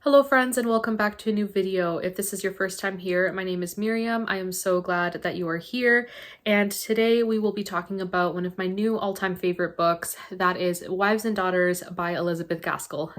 Hello friends and welcome back to a new video. If this is your first time here, my name is Miriam. I am so glad that you are here, and today we will be talking about one of my new all-time favorite books, that is Wives and Daughters by Elizabeth Gaskell.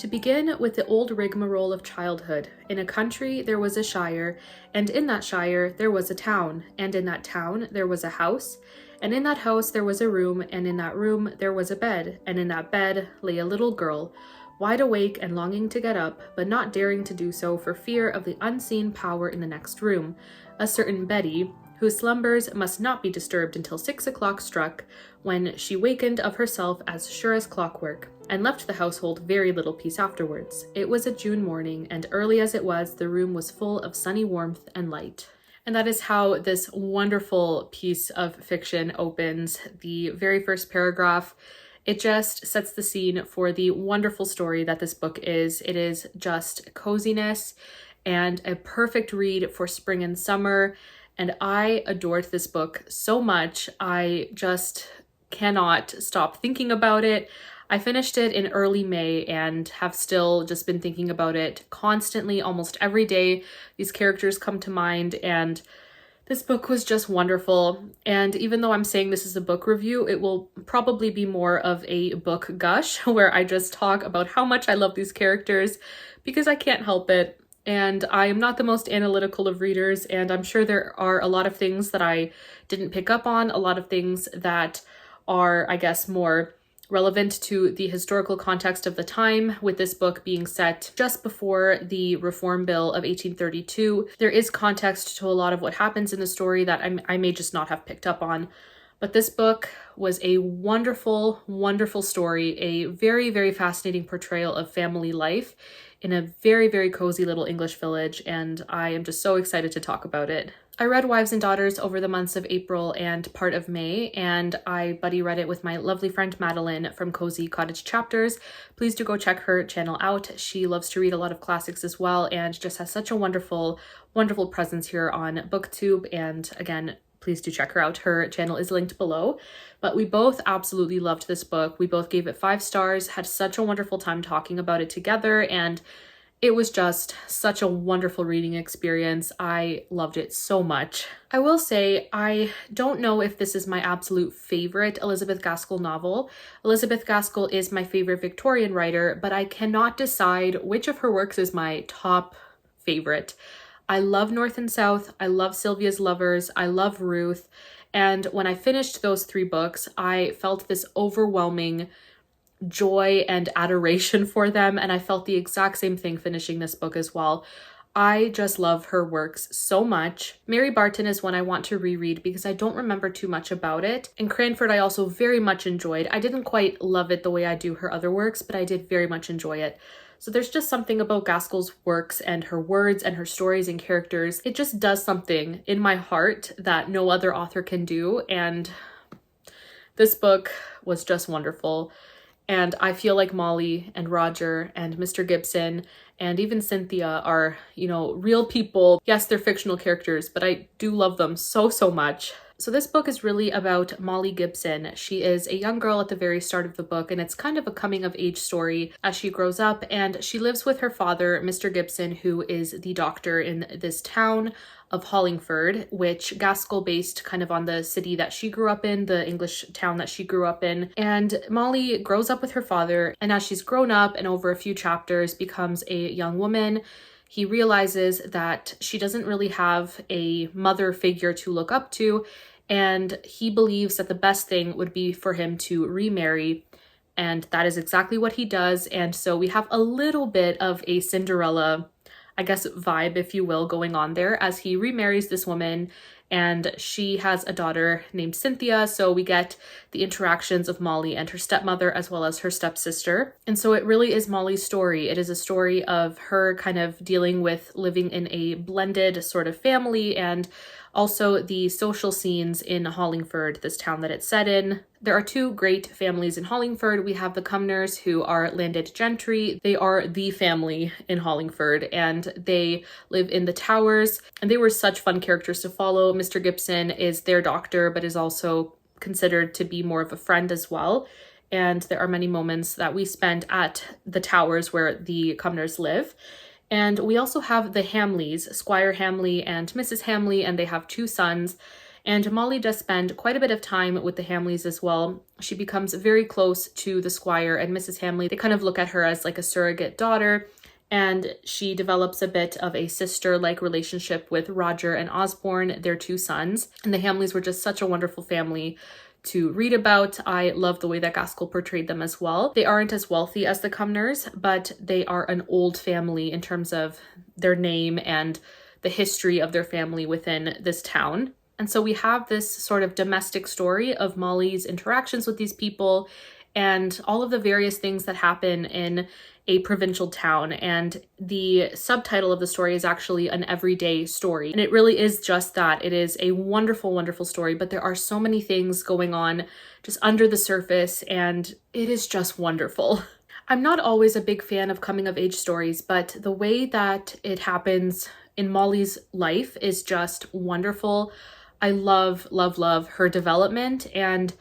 To begin with the old rigmarole of childhood, in a country there was a shire, and in that shire there was a town, and in that town there was a house, and in that house there was a room, and in that room there was a bed, and in that bed lay a little girl, wide awake and longing to get up, but not daring to do so for fear of the unseen power in the next room, a certain Betty, whose slumbers must not be disturbed until 6 o'clock struck, when she wakened of herself as sure as clockwork, and left the household very little peace afterwards. It was a June morning, and early as it was, the room was full of sunny warmth and light. And that is how this wonderful piece of fiction opens. The very first paragraph, it just sets the scene for the wonderful story that this book is. It is just coziness and a perfect read for spring and summer. And I adored this book so much. I just cannot stop thinking about it. I finished it in early May and have still just been thinking about it constantly, almost every day. These characters come to mind, and this book was just wonderful. And even though I'm saying this is a book review, it will probably be more of a book gush, where I just talk about how much I love these characters because I can't help it. And I am not the most analytical of readers, and I'm sure there are a lot of things that I didn't pick up on, a lot of things that are, I guess, more relevant to the historical context of the time, with this book being set just before the Reform Bill of 1832. There is context to a lot of what happens in the story that I may just not have picked up on. But this book was a wonderful, wonderful story, a very, very fascinating portrayal of family life in a very, very cozy little English village, and I am just so excited to talk about it. I read Wives and Daughters over the months of April and part of May, and I buddy read it with my lovely friend Madeline from Cozy Cottage Chapters. Please do go check her channel out. She loves to read a lot of classics as well, and just has such a wonderful, wonderful presence here on BookTube. And again, please do check her out. Her channel is linked below. But we both absolutely loved this book. We both gave it 5 stars, had such a wonderful time talking about it together, and it was just such a wonderful reading experience. I loved it so much. I will say, I don't know if this is my absolute favorite Elizabeth Gaskell novel. Elizabeth Gaskell is my favorite Victorian writer, but I cannot decide which of her works is my top favorite. I love North and South, I love Sylvia's Lovers, I love Ruth, and when I finished those 3 books, I felt this overwhelming joy and adoration for them, and I felt the exact same thing finishing this book as well. I just love her works so much. Mary Barton is one I want to reread because I don't remember too much about it. And Cranford I also very much enjoyed. I didn't quite love it the way I do her other works, but I did very much enjoy it. So there's just something about Gaskell's works and her words and her stories and characters. It just does something in my heart that no other author can do, and this book was just wonderful. And I feel like Molly and Roger and Mr. Gibson and even Cynthia are, real people. Yes, they're fictional characters, but I do love them so, so much. So this book is really about Molly Gibson. She is a young girl at the very start of the book, and it's kind of a coming of age story as she grows up, and she lives with her father, Mr. Gibson, who is the doctor in this town of Hollingford, which Gaskell based kind of on the city that she grew up in, the English town that she grew up in. And Molly grows up with her father, and as she's grown up and over a few chapters becomes a young woman, he realizes that she doesn't really have a mother figure to look up to, and he believes that the best thing would be for him to remarry, and that is exactly what he does. And so we have a little bit of a Cinderella, I guess, vibe, if you will, going on there as he remarries this woman, and she has a daughter named Cynthia. So we get the interactions of Molly and her stepmother as well as her stepsister. And so it really is Molly's story. It is a story of her kind of dealing with living in a blended sort of family, and also the social scenes in Hollingford, this town that it's set in. There are two great families in Hollingford. We have the Cumnors, who are landed gentry. They are the family in Hollingford, and they live in the Towers, and they were such fun characters to follow. Mr. Gibson is their doctor, but is also considered to be more of a friend as well. And there are many moments that we spent at the Towers where the Cumnors live. And we also have the Hamleys, Squire Hamley and Mrs. Hamley, and they have two sons. And Molly does spend quite a bit of time with the Hamleys as well. She becomes very close to the Squire and Mrs. Hamley. They kind of look at her as like a surrogate daughter, and she develops a bit of a sister-like relationship with Roger and Osborne, their two sons. And the Hamleys were just such a wonderful family to read about. I love the way that Gaskell portrayed them as well. They aren't as wealthy as the Cumnors, but they are an old family in terms of their name and the history of their family within this town. And so we have this sort of domestic story of Molly's interactions with these people and all of the various things that happen in a provincial town. And the subtitle of the story is actually An Everyday Story. And it really is just that. It is a wonderful, wonderful story, but there are so many things going on just under the surface, and it is just wonderful. I'm not always a big fan of coming of age stories, but the way that it happens in Molly's life is just wonderful. I love, love, love her development, and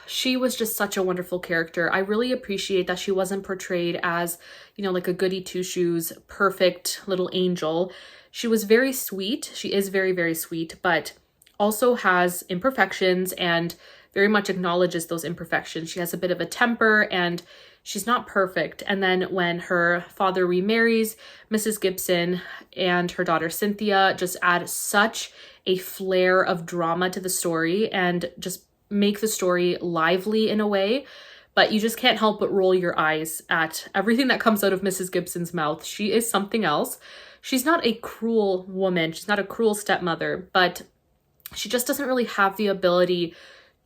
she was just such a wonderful character. I really appreciate that she wasn't portrayed as, like a goody two-shoes, perfect little angel. She was very sweet. She is very, very sweet, but also has imperfections and very much acknowledges those imperfections. She has a bit of a temper and she's not perfect. And then when her father remarries, Mrs. Gibson and her daughter Cynthia just add such a flair of drama to the story and just make the story lively in a way, but you just can't help but roll your eyes at everything that comes out of Mrs. Gibson's mouth. She is something else. She's not a cruel woman. She's not a cruel stepmother, but she just doesn't really have the ability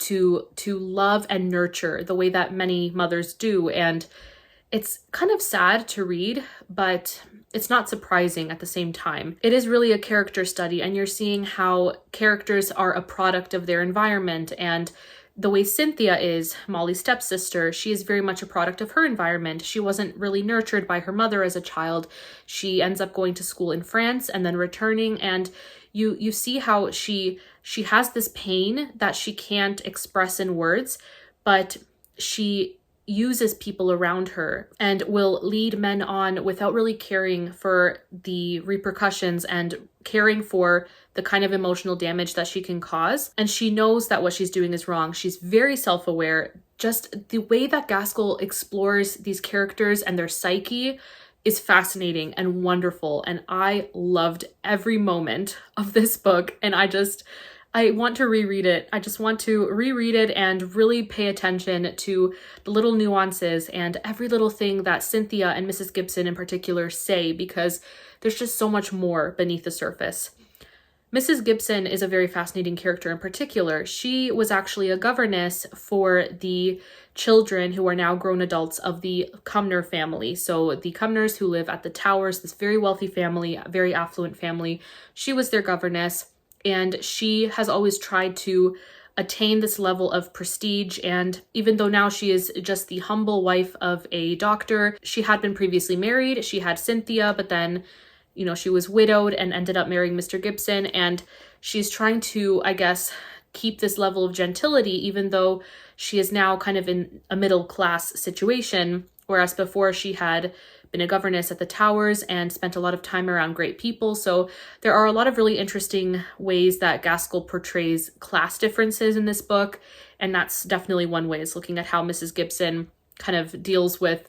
to love and nurture the way that many mothers do. And it's kind of sad to read, but it's not surprising at the same time. It is really a character study, and you're seeing how characters are a product of their environment. And the way Cynthia is, Molly's stepsister, she is very much a product of her environment. She wasn't really nurtured by her mother as a child. She ends up going to school in France and then returning, and you see how she has this pain that she can't express in words, but she uses people around her and will lead men on without really caring for the repercussions and caring for the kind of emotional damage that she can cause. And she knows that what she's doing is wrong. She's very self-aware. Just the way that Gaskell explores these characters and their psyche is fascinating and wonderful. And I loved every moment of this book. And I want to reread it. I just want to reread it and really pay attention to the little nuances and every little thing that Cynthia and Mrs. Gibson in particular say, because there's just so much more beneath the surface. Mrs. Gibson is a very fascinating character in particular. She was actually a governess for the children who are now grown adults of the Cumnor family. So the Cumnors who live at the Towers, this very wealthy family, very affluent family, she was their governess. And she has always tried to attain this level of prestige. And even though now she is just the humble wife of a doctor, she had been previously married. She had Cynthia, but then, she was widowed and ended up marrying Mr. Gibson. And she's trying to, I guess, keep this level of gentility, even though she is now kind of in a middle class situation. Whereas before she had been a governess at the Towers and spent a lot of time around great people. So there are a lot of really interesting ways that Gaskell portrays class differences in this book. And that's definitely one way, is looking at how Mrs. Gibson kind of deals with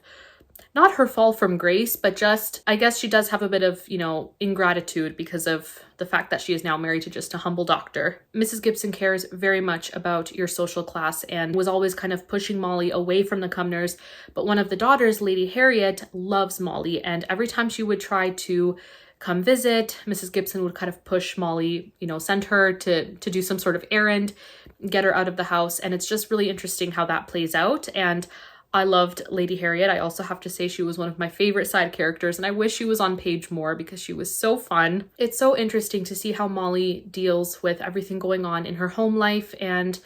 not her fall from grace, but just, I guess she does have a bit of, ingratitude because of the fact that she is now married to just a humble doctor. Mrs. Gibson cares very much about your social class and was always kind of pushing Molly away from the Cumnors. But one of the daughters, Lady Harriet, loves Molly. And every time she would try to come visit. Mrs. Gibson would kind of push Molly, send her to do some sort of errand, get her out of the house. And it's just really interesting how that plays out. And I loved Lady Harriet. I also have to say she was one of my favorite side characters, and I wish she was on page more because she was so fun. It's so interesting to see how Molly deals with everything going on in her home life and,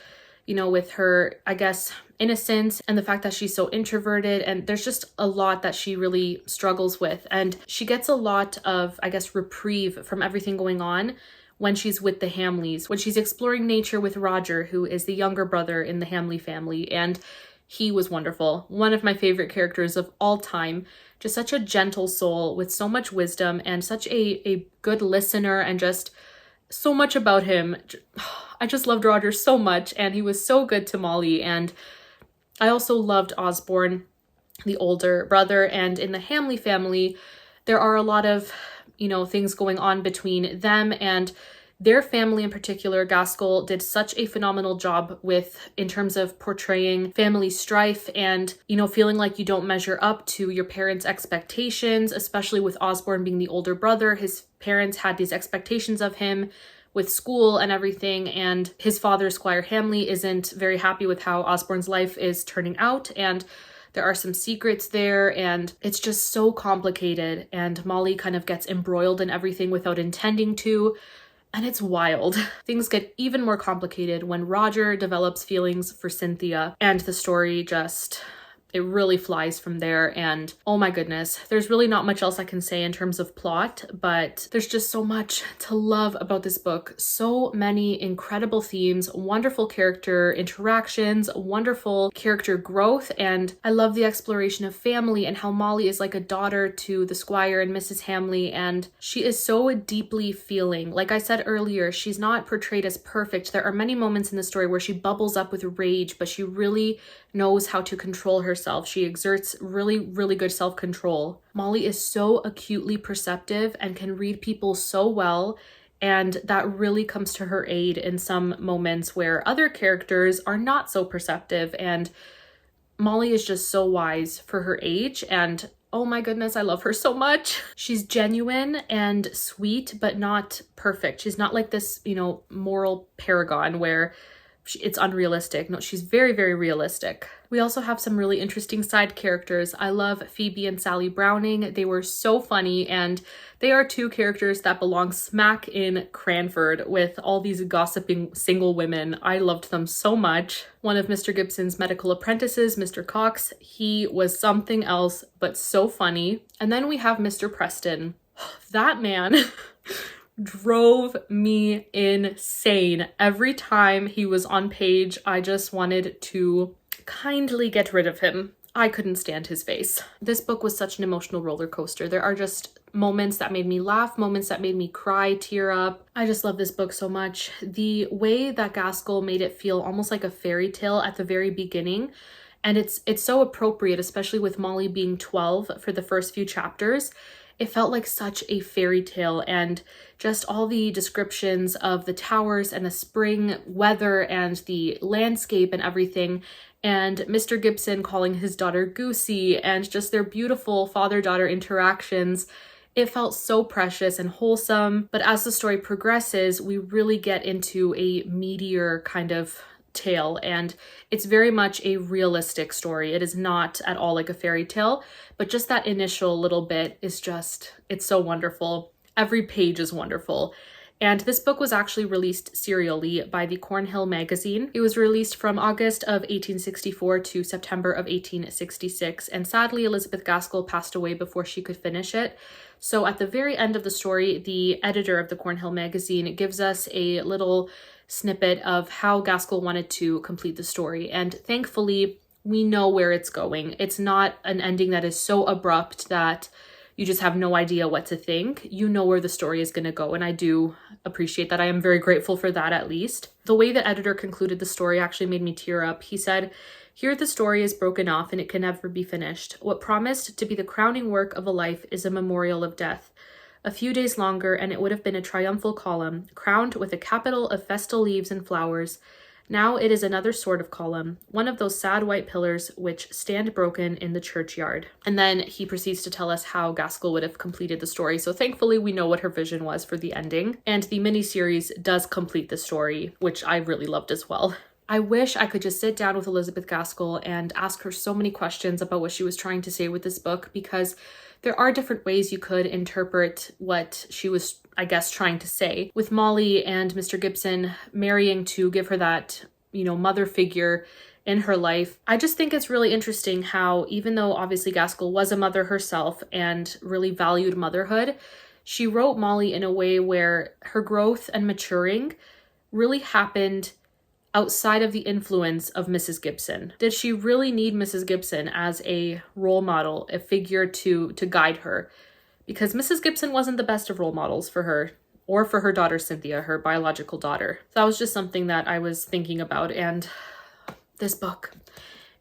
with her, I guess, innocence and the fact that she's so introverted, and there's just a lot that she really struggles with. And she gets a lot of, I guess, reprieve from everything going on when she's with the Hamleys, when she's exploring nature with Roger, who is the younger brother in the Hamley family. And he was wonderful. One of my favorite characters of all time. Just such a gentle soul with so much wisdom and such a good listener, and just so much about him. I just loved Roger so much, and he was so good to Molly. And I also loved Osborne, the older brother. And in the Hamley family, there are a lot of, things going on between them and their family in particular. Gaskell did such a phenomenal job in terms of portraying family strife and, feeling like you don't measure up to your parents' expectations, especially with Osborne being the older brother. His parents had these expectations of him with school and everything, and his father, Squire Hamley, isn't very happy with how Osborne's life is turning out, and there are some secrets there, and it's just so complicated, and Molly kind of gets embroiled in everything without intending to. And it's wild. Things get even more complicated when Roger develops feelings for Cynthia, and the story it really flies from there. And oh my goodness, there's really not much else I can say in terms of plot, but there's just so much to love about this book. So many incredible themes, wonderful character interactions, wonderful character growth, and I love the exploration of family and how Molly is like a daughter to the Squire and Mrs. Hamley, and she is so deeply feeling. Like I said earlier, she's not portrayed as perfect. There are many moments in the story where she bubbles up with rage, but she really knows how to control herself. She exerts really, really good self-control. Molly is so acutely perceptive and can read people so well, and that really comes to her aid in some moments where other characters are not so perceptive, and Molly is just so wise for her age, and oh my goodness, I love her so much. She's genuine and sweet, but not perfect. She's not like this, moral paragon where it's unrealistic. No, she's very, very realistic. We also have some really interesting side characters. I love Phoebe and Sally Browning. They were so funny, and they are two characters that belong smack in Cranford with all these gossiping single women. I loved them so much. One of Mr. Gibson's medical apprentices, Mr. Cox, he was something else, but so funny. And then we have Mr. Preston. That man drove me insane. Every time he was on page, I just wanted to kindly get rid of him. I couldn't stand his face. This book was such an emotional roller coaster. There are just moments that made me laugh, moments that made me cry, tear up. I just love this book so much. The way that Gaskell made it feel almost like a fairy tale at the very beginning, and it's so appropriate, especially with Molly being 12 for the first few chapters. It felt like such a fairy tale, and just all the descriptions of the towers and the spring weather and the landscape and everything, and Mr. Gibson calling his daughter Goosey, and just their beautiful father-daughter interactions. It felt so precious and wholesome, but as the story progresses, we really get into a meatier kind of tale, and it's very much a realistic story. It is not at all like a fairy tale, but just that initial little bit is it's so wonderful. Every page is wonderful. And this book was actually released serially by the Cornhill magazine. It was released from August of 1864 to September of 1866, and sadly Elizabeth Gaskell passed away before she could finish it. So at the very end of the story, the editor of the Cornhill magazine gives us a little snippet of how Gaskell wanted to complete the story, and thankfully we know where it's going. It's not an ending that is so abrupt that you just have no idea what to think. You know where the story is going to go, and I do appreciate that. I am very grateful for that, at least. The way the editor concluded the story actually made me tear up. He said, "Here the story is broken off and it can never be finished. What promised to be the crowning work of a life is a memorial of death. A few days longer and it would have been a triumphal column, crowned with a capital of festal leaves and flowers. Now it is another sort of column, one of those sad white pillars which stand broken in the churchyard. And then he proceeds to tell us how Gaskell would have completed the story. So thankfully we know what her vision was for the ending. And the miniseries does complete the story, which I really loved as well. I wish I could just sit down with Elizabeth Gaskell and ask her so many questions about what she was trying to say with this book, because there are different ways you could interpret what she was, I guess, trying to say. With Molly and Mr. Gibson marrying to give her that, mother figure in her life, I just think it's really interesting how, even though obviously Gaskell was a mother herself and really valued motherhood, she wrote Molly in a way where her growth and maturing really happened outside of the influence of Mrs. Gibson. Did she really need Mrs. Gibson as a role model, a figure to guide her? Because Mrs. Gibson wasn't the best of role models for her, or for her daughter Cynthia, her biological daughter. So that was just something that I was thinking about. And this book,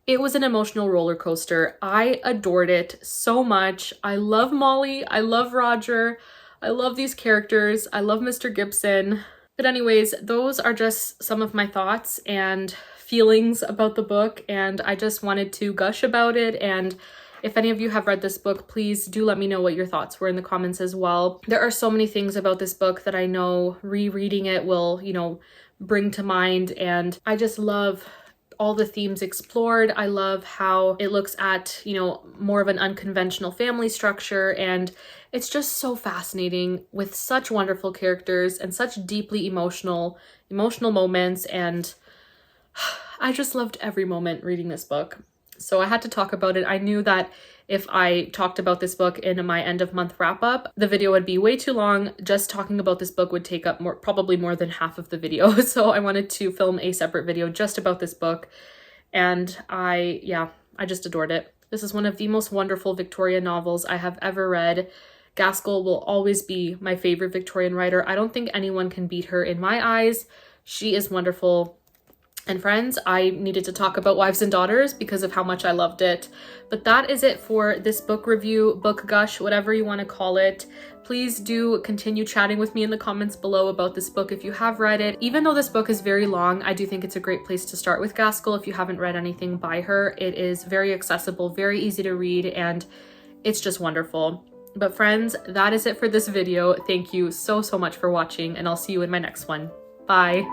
it was an emotional roller coaster. I adored it so much. I love Molly. I love Roger. I love these characters. I love Mr. Gibson. But anyways, those are just some of my thoughts and feelings about the book, and I just wanted to gush about it. And if any of you have read this book, please do let me know what your thoughts were in the comments as well. There are so many things about this book that I know rereading it will, bring to mind, and I just love all the themes explored. I love how it looks at, more of an unconventional family structure, and it's just so fascinating with such wonderful characters and such deeply emotional moments, and I just loved every moment reading this book. So I had to talk about it. I knew that if I talked about this book in my end of month wrap up, the video would be way too long. Just talking about this book would take up probably more than half of the video. So I wanted to film a separate video just about this book. And I just adored it. This is one of the most wonderful Victorian novels I have ever read. Gaskell will always be my favorite Victorian writer. I don't think anyone can beat her in my eyes. She is wonderful. And friends, I needed to talk about Wives and Daughters because of how much I loved it. But that is it for this book review, book gush, whatever you want to call it. Please do continue chatting with me in the comments below about this book if you have read it. Even though this book is very long, I do think it's a great place to start with Gaskell if you haven't read anything by her. It is very accessible, very easy to read, and it's just wonderful. But friends, that is it for this video. Thank you so much for watching, and I'll see you in my next one. Bye.